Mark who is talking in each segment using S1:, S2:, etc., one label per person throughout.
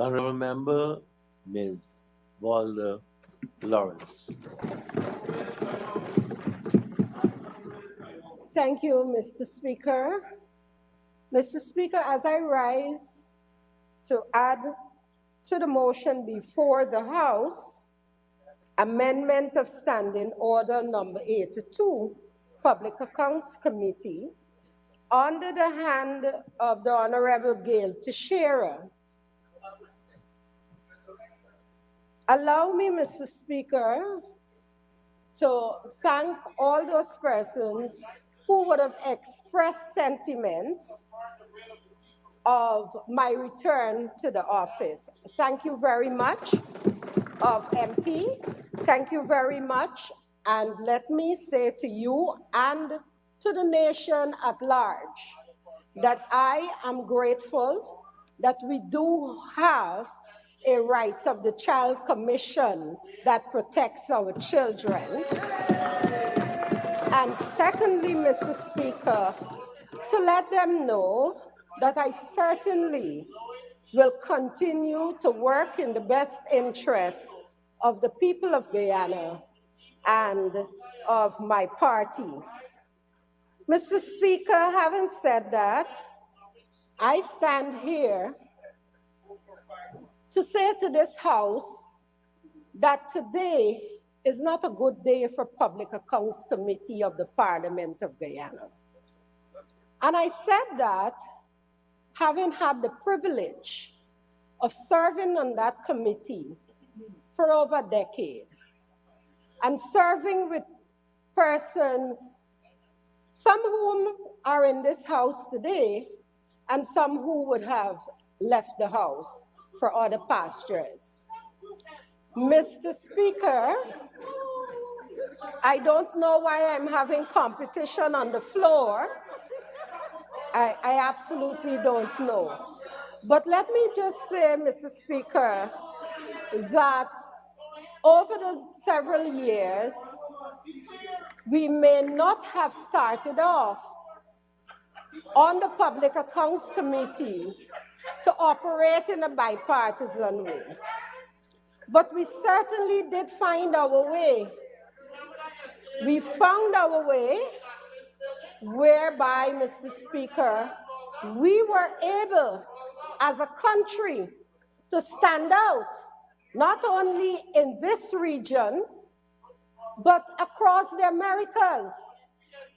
S1: honourable member, Ms. Volda Lawrence.
S2: Thank you, Mr. Speaker. Mr. Speaker, as I rise to add to the motion before the House, amendment of Standing Order number 82, Public Accounts Committee, under the hand of the Honorable Gail Teixeira. Allow me, Mr. Speaker, to thank all those persons who would have expressed sentiments of my return to the office. Thank you very much, of MP. Thank you very much. And let me say to you and to the nation at large that I am grateful that we do have a Rights of the Child Commission that protects our children. And secondly, Mr. Speaker, to let them know that I certainly will continue to work in the best interest of the people of Guyana and of my party. Mr. Speaker, having said that, I stand here to say to this House that today is not a good day for Public Accounts Committee of the Parliament of Guyana. And I said that having had the privilege of serving on that committee for over a decade and serving with persons, some whom are in this House today and some who would have left the House for other pastures. Mr. Speaker, I don't know why I'm having competition on the floor. I absolutely don't know. But let me just say, Mr. Speaker, that over the several years, we may not have started off on the Public Accounts Committee to operate in a bipartisan way. But we certainly did find our way. We found our way whereby, Mr. Speaker, we were able as a country to stand out, not only in this region, but across the Americas,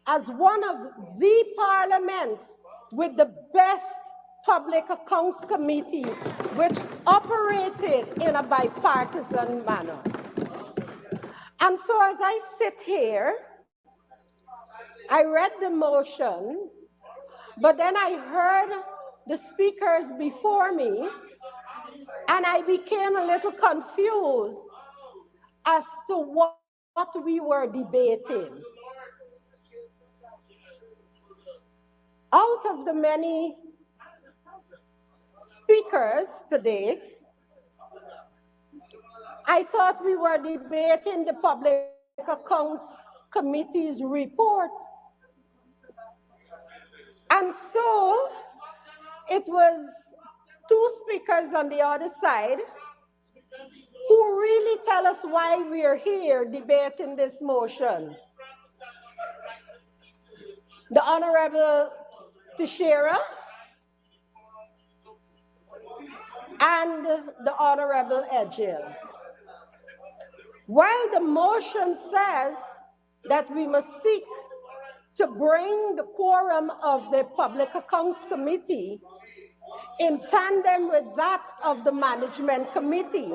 S2: as one of the parliaments with the best Public Accounts Committee, which operated in a bipartisan manner. And so as I sit here, I read the motion, but then I heard the speakers before me, and I became a little confused as to what we were debating. Out of the many speakers today, I thought we were debating the Public Accounts Committee's report. And so it was two speakers on the other side who really tell us why we are here debating this motion. The Honorable Teixeira and the Honorable Edghill. While the motion says that we must seek to bring the quorum of the Public Accounts Committee in tandem with that of the Management Committee,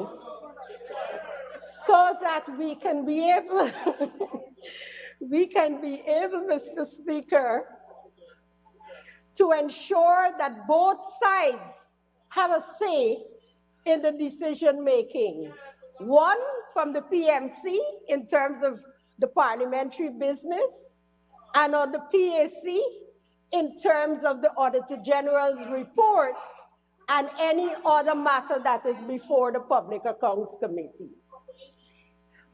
S2: so that we can be able, Mr. Speaker, to ensure that both sides have a say in the decision making. One, from the PMC in terms of the parliamentary business, and on the PAC in terms of the Auditor General's report and any other matter that is before the Public Accounts Committee.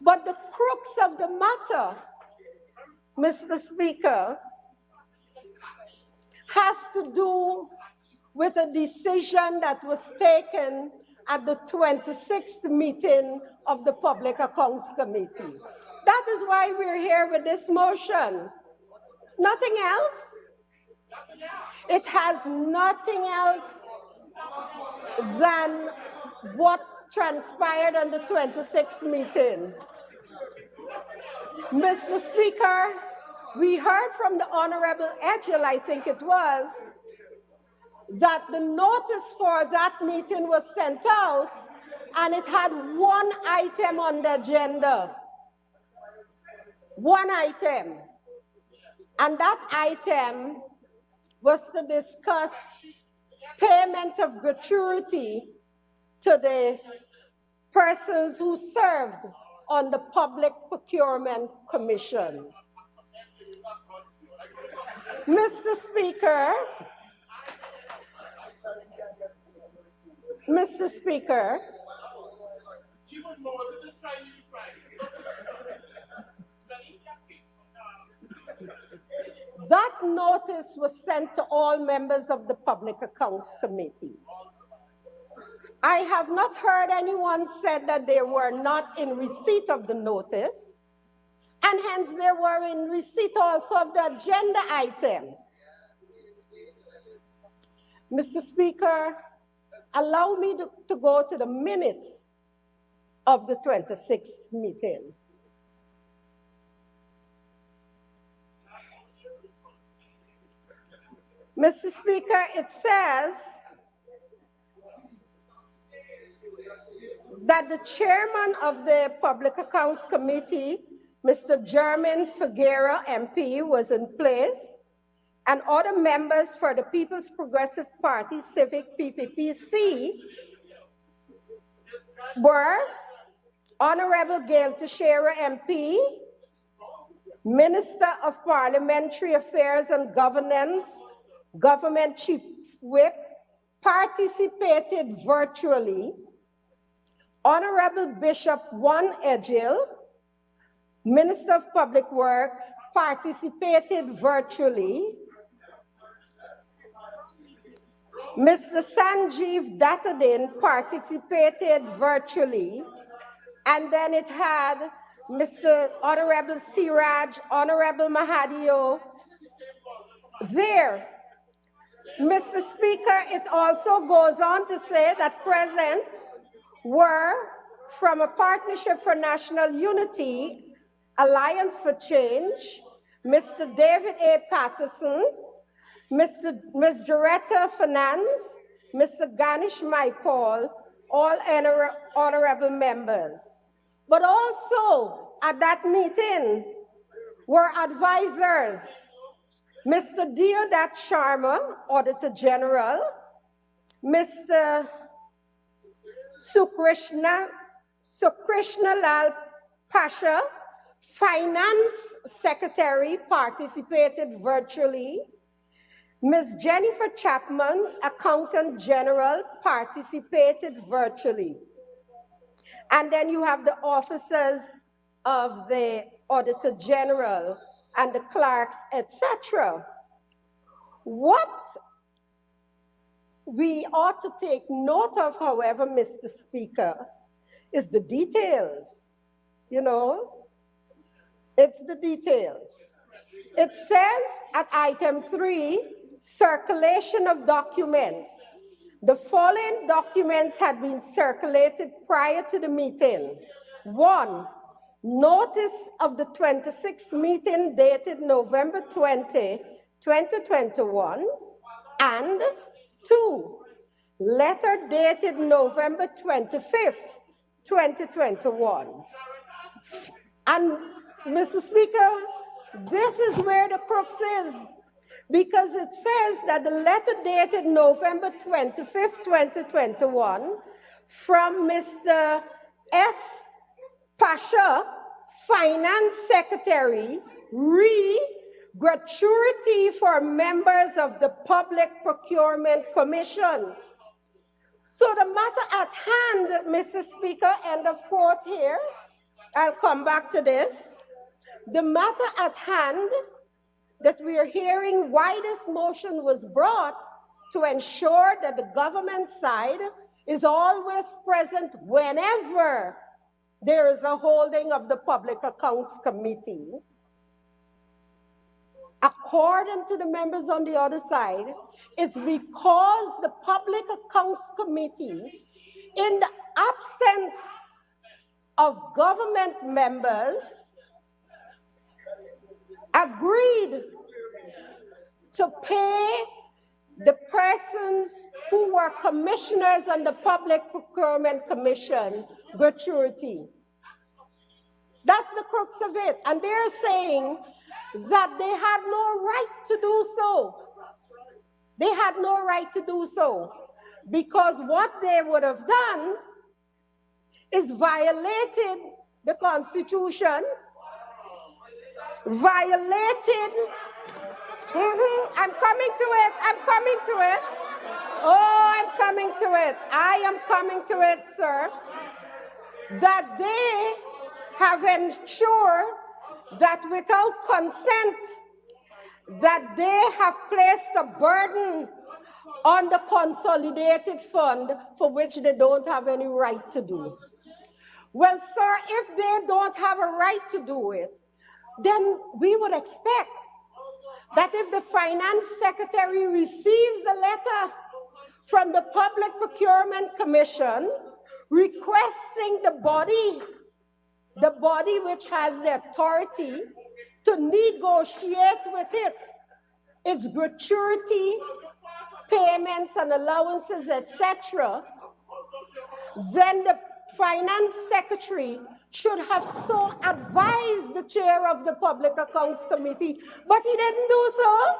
S2: But the crux of the matter, Mr. Speaker, has to do with a decision that was taken at the 26th meeting of the Public Accounts Committee. That is why we're here with this motion. Nothing else. It has nothing else than what transpired on the 26th meeting. Mr. Speaker, we heard from the Honorable Edgell, I think it was, that the notice for that meeting was sent out and it had one item on the agenda. One item. And that item was to discuss payment of gratuity to the persons who served on the Public Procurement Commission. Mr. Speaker, that notice was sent to all members of the Public Accounts Committee. I have not heard anyone said that they were not in receipt of the notice, and hence they were in receipt also of the agenda item. Mr. Speaker, allow me to go to the minutes of the 26th meeting. Mr. Speaker, it says that the chairman of the Public Accounts Committee, Mr. Jermaine Figuera, MP, was in place, and other members for the People's Progressive Party, Civic PPPC, were Honorable Gail Teixeira, MP, Minister of Parliamentary Affairs and Governance, Government Chief Whip, participated virtually. Honorable Bishop Juan Edgell, Minister of Public Works, participated virtually. Mr. Sanjeev Dattadin participated virtually. And then it had Mr. Honorable Siraj, Honorable Mahadio there. Mr. Speaker, it also goes on to say that present were from a Partnership for National Unity, Alliance for Change, Mr. David A. Patterson, Ms. Doretta Fernandes, Mr. Ganesh Maipal, all honorable members. But also at that meeting were advisors, Mr. Deodat Sharma, Auditor General, Mr. Sukrishna Lal Pasha, Finance Secretary, participated virtually. Ms. Jennifer Chapman, Accountant General, participated virtually. And then you have the officers of the Auditor General and the clerks, etc. What we ought to take note of, however, Mr. Speaker, is the details. You know, it's the details. It says at item 3, circulation of documents. The following documents had been circulated prior to the meeting. 1, notice of the 26th meeting dated November 20, 2021, and 2, letter dated November 25th, 2021. And Mr. Speaker, this is where the crux is, because it says that the letter dated November 25th, 2021, from Mr. S. Pasha, Finance Secretary, gratuity for members of the Public Procurement Commission. So the matter at hand, Mr. Speaker, end of quote here, I'll come back to this. The matter at hand that we are hearing why this motion was brought to ensure that the government side is always present whenever there is a holding of the Public Accounts Committee. According to the members on the other side, it's because the Public Accounts Committee, in the absence of government members, agreed to pay the persons who were commissioners on the Public Procurement Commission gratuity. That's the crux of it. And they're saying that they had no right to do so. They had no right to do so because what they would have done is violated the Constitution, violated. I'm coming to it. I'm coming to it. Oh, I'm coming to it. I am coming to it, sir. That they have ensured that without consent, that they have placed a burden on the consolidated fund for which they don't have any right to do. Well, sir, if they don't have a right to do it, then we would expect that if the finance secretary receives a letter from the Public Procurement Commission requesting the body which has the authority to negotiate with it, its gratuity, payments and allowances, etc., then the finance secretary should have so advised the chair of the Public Accounts Committee, but he didn't do so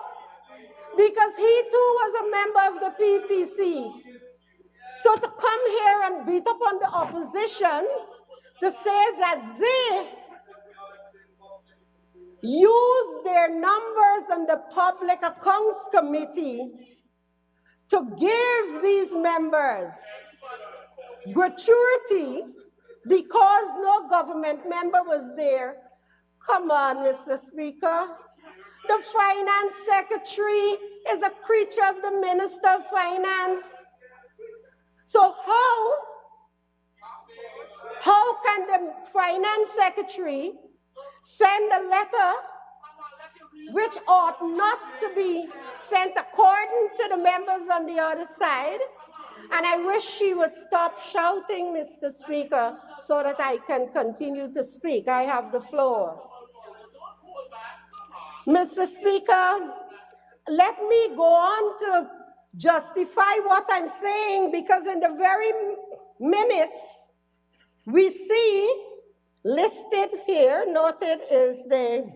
S2: because he too was a member of the PPC. So to come here and beat up on the opposition to say that they use their numbers on the Public Accounts Committee to give these members gratuity because no government member was there. Come on, Mr. Speaker. The finance secretary is a creature of the Minister of Finance. So how can the finance secretary send a letter which ought not to be sent according to the members on the other side? And I wish she would stop shouting, Mr. Speaker, so that I can continue to speak. I have the floor. Mr. Speaker, let me go on to justify what I'm saying, because in the very minutes we see listed here, noted is the,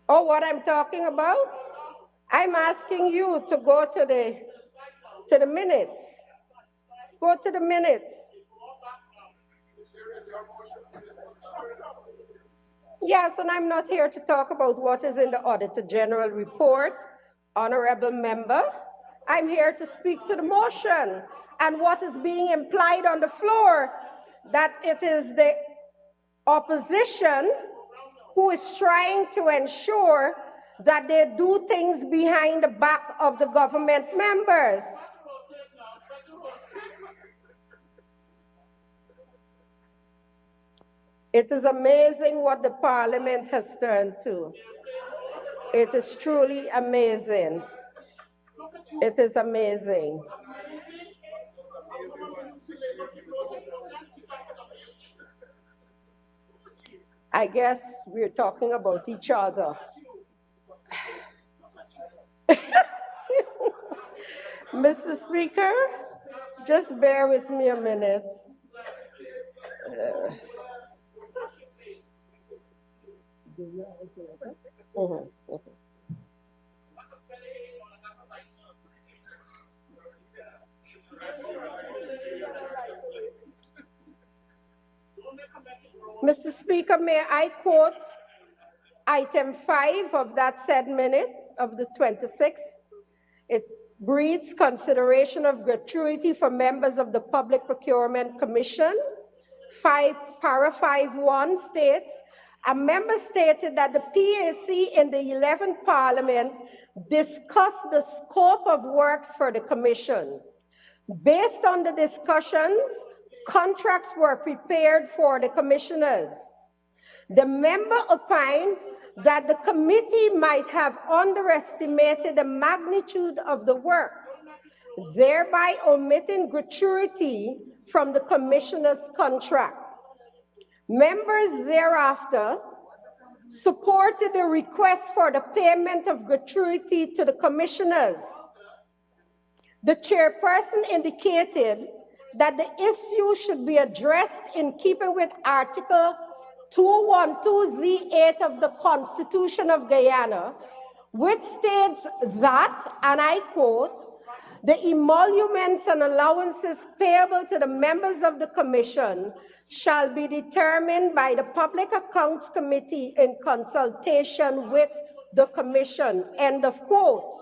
S2: what I'm talking about? I'm asking you to go to the minutes. Go to the minutes. Yes, and I'm not here to talk about what is in the Auditor General report, honorable member. I'm here to speak to the motion and what is being implied on the floor, that it is the opposition who is trying to ensure that they do things behind the back of the government members. It is amazing what the parliament has turned to. It is truly amazing. It is amazing. I guess we're talking about each other. Mr. Speaker, just bear with me a minute. Mr. Speaker, may I quote item 5 of that said minute of the 26th? It reads, consideration of gratuity for members of the Public Procurement Commission. Para 5.1 states, a member stated that the PAC in the 11th Parliament discussed the scope of works for the Commission. Based on the discussions, contracts were prepared for the commissioners. The member opined that the committee might have underestimated the magnitude of the work, thereby omitting gratuity from the commissioner's contract. Members thereafter supported the request for the payment of gratuity to the commissioners. The chairperson indicated that the issue should be addressed in keeping with Article 212(z)(8) of the Constitution of Guyana, which states that, and I quote, "The emoluments and allowances payable to the members of the Commission shall be determined by the Public Accounts Committee in consultation with the Commission," end of quote.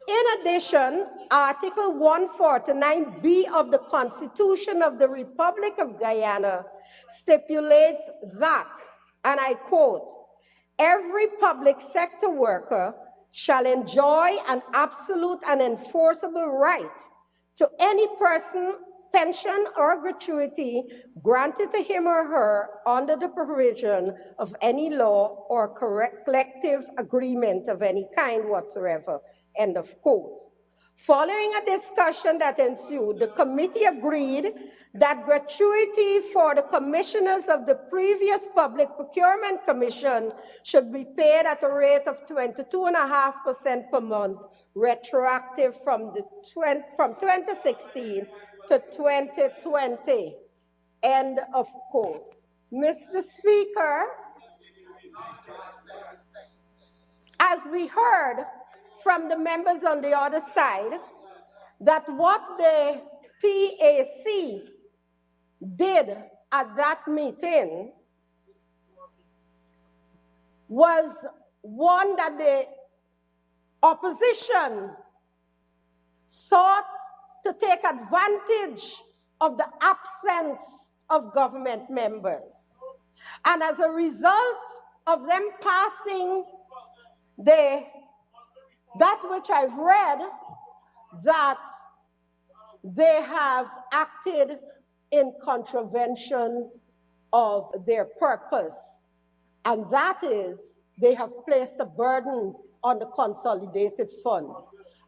S2: In addition, Article 149B of the Constitution of the Republic of Guyana stipulates that, and I quote, "Every public sector worker shall enjoy an absolute and enforceable right to any person, pension, or gratuity granted to him or her under the provision of any law or collective agreement of any kind whatsoever," end of quote. Following a discussion that ensued, the committee agreed that gratuity for the commissioners of the previous Public Procurement Commission should be paid at a rate of 22.5% per month, retroactive from 2016 to 2020, end of quote. Mr. Speaker, as we heard from the members on the other side, that what the PAC did at that meeting was one that the opposition sought to take advantage of the absence of government members. And as a result of them passing that which I've read, that they have acted in contravention of their purpose. And that is, they have placed a burden on the consolidated fund.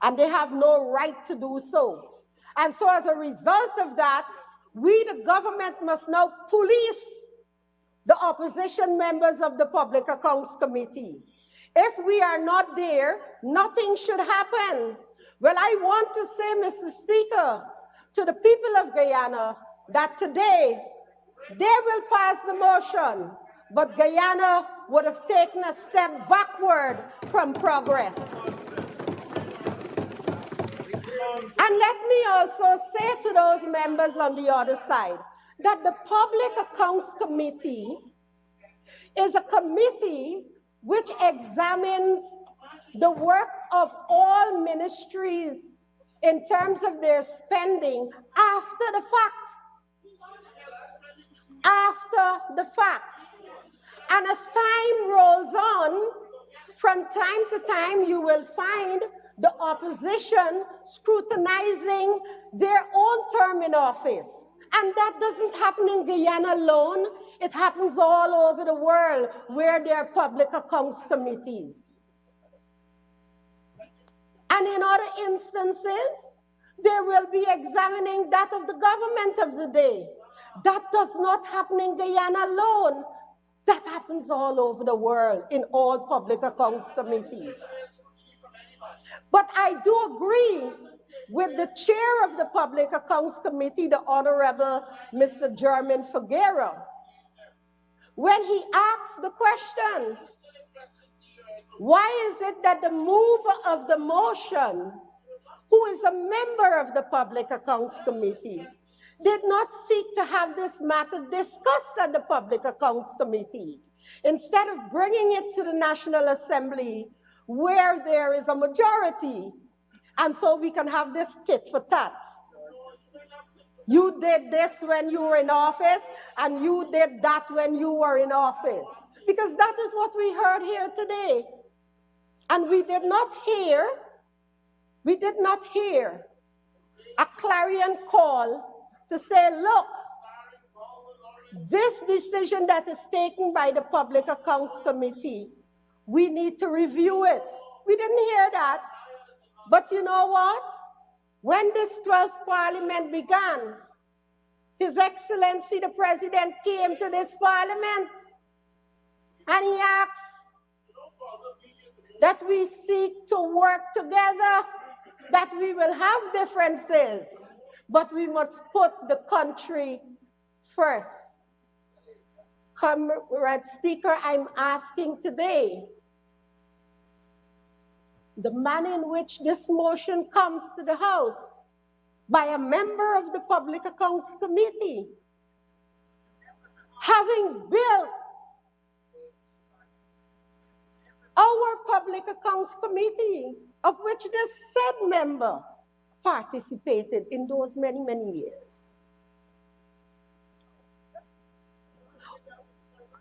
S2: And they have no right to do so. And so as a result of that, we, the government, must now police the opposition members of the Public Accounts Committee. If we are not there, nothing should happen. Well, I want to say, Mr. Speaker, to the people of Guyana, that today they will pass the motion, but Guyana would have taken a step backward from progress. And let me also say to those members on the other side that the Public Accounts Committee is a committee which examines the work of all ministries in terms of their spending after the fact. After the fact. And as time rolls on, from time to time, you will find the opposition scrutinizing their own term in office. And that doesn't happen in Guyana alone. It happens all over the world where there are public accounts committees. And in other instances, they will be examining that of the government of the day. That does not happen in Guyana alone. That happens all over the world in all public accounts committees. But I do agree with the chair of the Public Accounts Committee, the Honorable Mr. German Figuera, when he asked the question, why is it that the mover of the motion, who is a member of the Public Accounts Committee, did not seek to have this matter discussed at the Public Accounts Committee, instead of bringing it to the National Assembly where there is a majority, and so we can have this tit for tat. You did this when you were in office, and you did that when you were in office. Because that is what we heard here today. And we did not hear a clarion call to say, look, this decision that is taken by the Public Accounts Committee, we need to review it. We didn't hear that. But you know what? When this 12th Parliament began, His Excellency the President came to this Parliament and he asked that we seek to work together, that we will have differences, but we must put the country first. Comrade Speaker, I'm asking today, the manner in which this motion comes to the House by a member of the Public Accounts Committee, having built our Public Accounts Committee, of which the said member participated in those many, many years.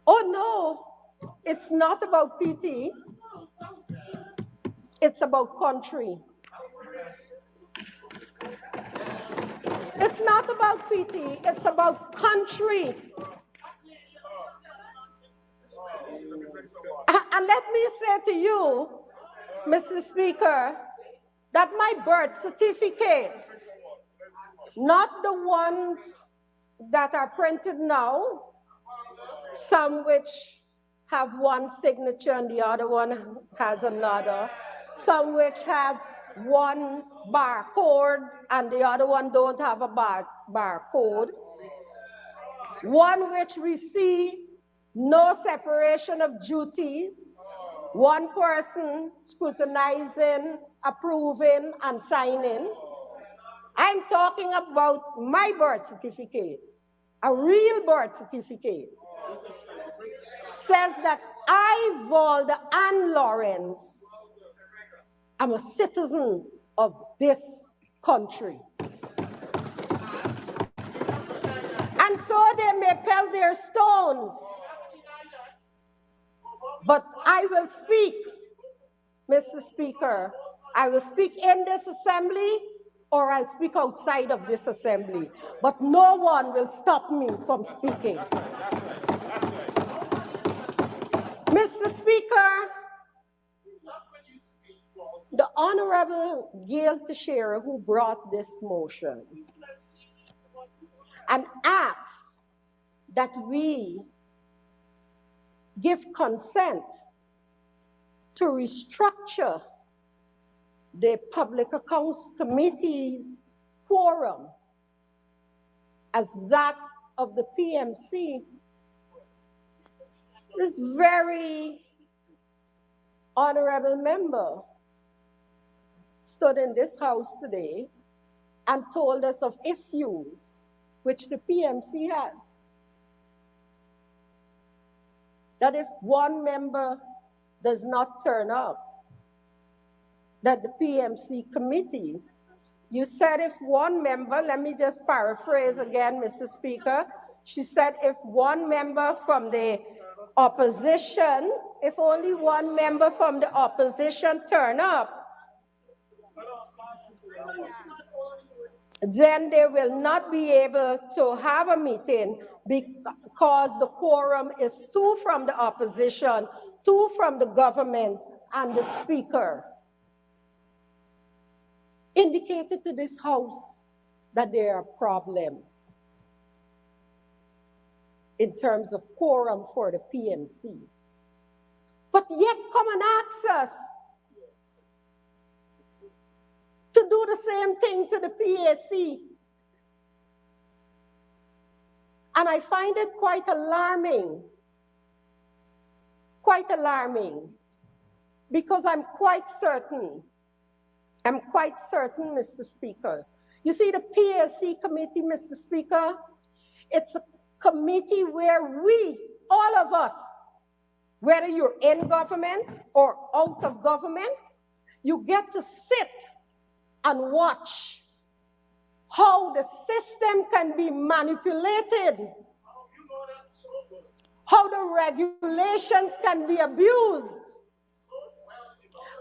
S2: Oh no, it's not about PT, it's about country. It's not about PT, it's about country. And let me say to you, Mr. Speaker, that my birth certificate, not the ones that are printed now, some which have one signature and the other one has another, some which have one barcode and the other one don't have a barcode, one which we see no separation of duties, one person scrutinizing, approving, and signing. I'm talking about my birth certificate, a real birth certificate. Says that I, Volda Ann Lawrence, am a citizen of this country. And so they may pelt their stones, but I will speak, Mr. Speaker. I will speak in this assembly or I'll speak outside of this assembly, but no one will stop me from speaking. Mr. Speaker, the Honorable Gail Teixeira, who brought this motion, and asks that we give consent to restructure the Public Accounts Committee's quorum as that of the PMC. This very honorable member stood in this house today and told us of issues which the PMC has. That if one member does not turn up, that the PMC committee, you said if one member, let me just paraphrase again, Mr. Speaker, she said if one member from the opposition, if only one member from the opposition turn up, then they will not be able to have a meeting because the quorum is 2 from the opposition, 2 from the government, and the speaker. Indicated to this house that there are problems in terms of quorum for the PMC. But yet come and ask us to do the same thing to the PAC. And I find it quite alarming, because I'm quite certain, Mr. Speaker. You see, the PAC committee, Mr. Speaker, it's a committee where we, all of us, whether you're in government or out of government, you get to sit and watch how the system can be manipulated, how the regulations can be abused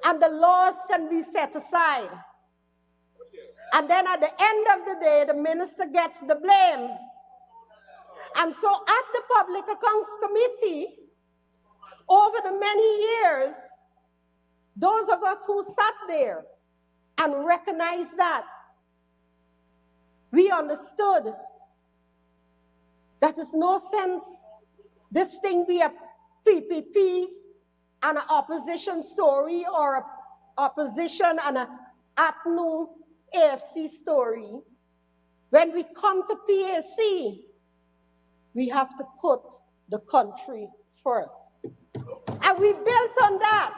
S2: and the laws can be set aside. And then at the end of the day, the minister gets the blame. And so at the Public Accounts Committee, over the many years, those of us who sat there and recognized that, we understood that there's no sense this thing be a PPP and an opposition story or an opposition and an APNU AFC story. When we come to PAC, we have to put the country first. And we built on that.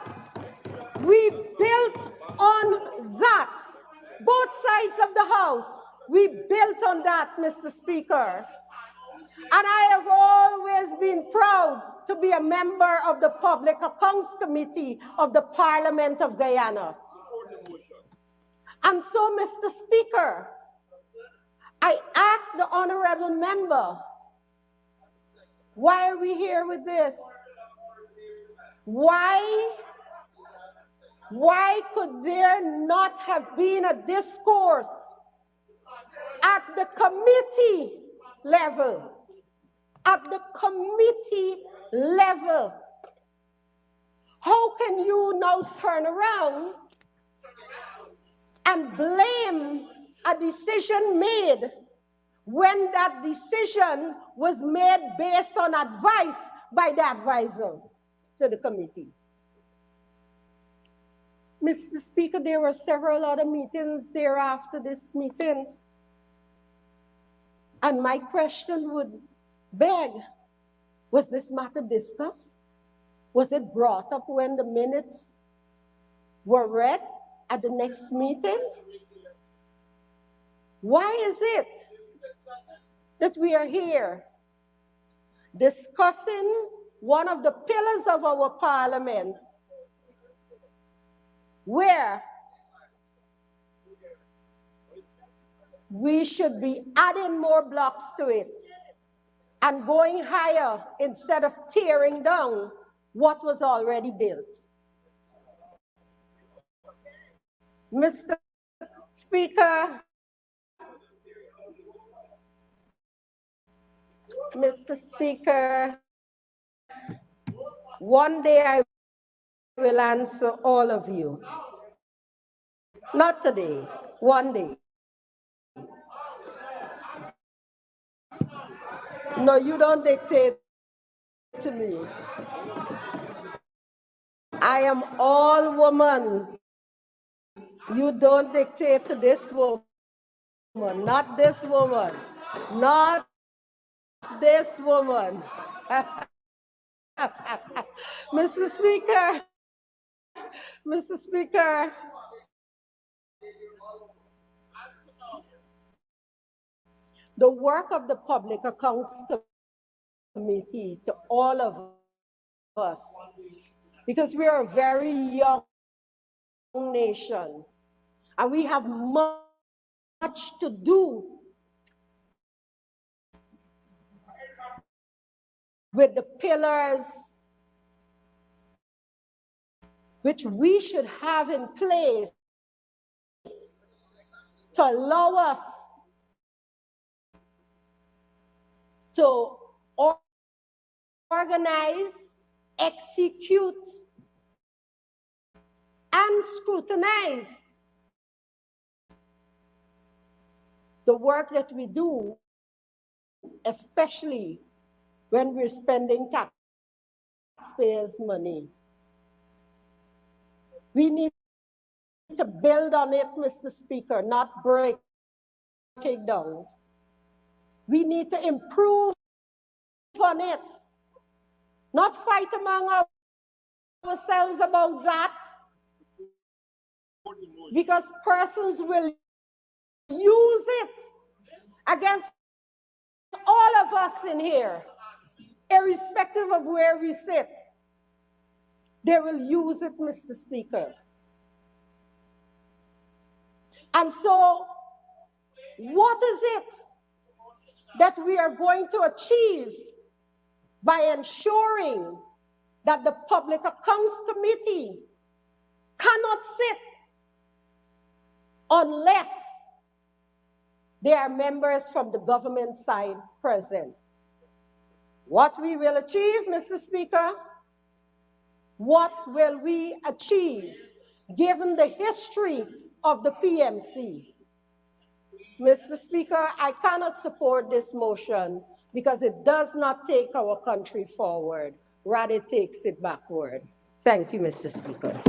S2: We built on that. Both sides of the house, we built on that, Mr. Speaker. And I have always been proud to be a member of the Public Accounts Committee of the Parliament of Guyana. And so, Mr. Speaker, I ask the honorable member, why are we here with this? Why could there not have been a discourse at the committee level? At the committee level. How can you now turn around and blame a decision made when that decision was made based on advice by the advisor to the committee? Mr. Speaker, there were several other meetings thereafter this meeting. And my question would beg, was this matter discussed? Was it brought up when the minutes were read at the next meeting? Why is it that we are here discussing one of the pillars of our parliament, where we should be adding more blocks to it and going higher instead of tearing down what was already built? Mr. Speaker, one day I will answer all of you. Not today, one day. No, you don't dictate to me. I am all woman. You don't dictate to this woman, not this woman, not this woman. Mr. Speaker, the work of the Public Accounts Committee to all of us, because we are a very young nation and we have much to do with the pillars which we should have in place to allow us to organize, execute, and scrutinize the work that we do, especially when we're spending taxpayers' money. We need to build on it, Mr. Speaker, not break it down. We need to improve on it, not fight among ourselves about that, because persons will use it against all of us in here, irrespective of where we sit. They will use it, Mr. Speaker. And so, what is it that we are going to achieve by ensuring that the Public Accounts Committee cannot sit unless there are members from the government side present. What we will achieve, Mr. Speaker, what will we achieve given the history of the PMC? Mr. Speaker, I cannot support this motion because it does not take our country forward, rather it takes it backward. Thank you, Mr. Speaker.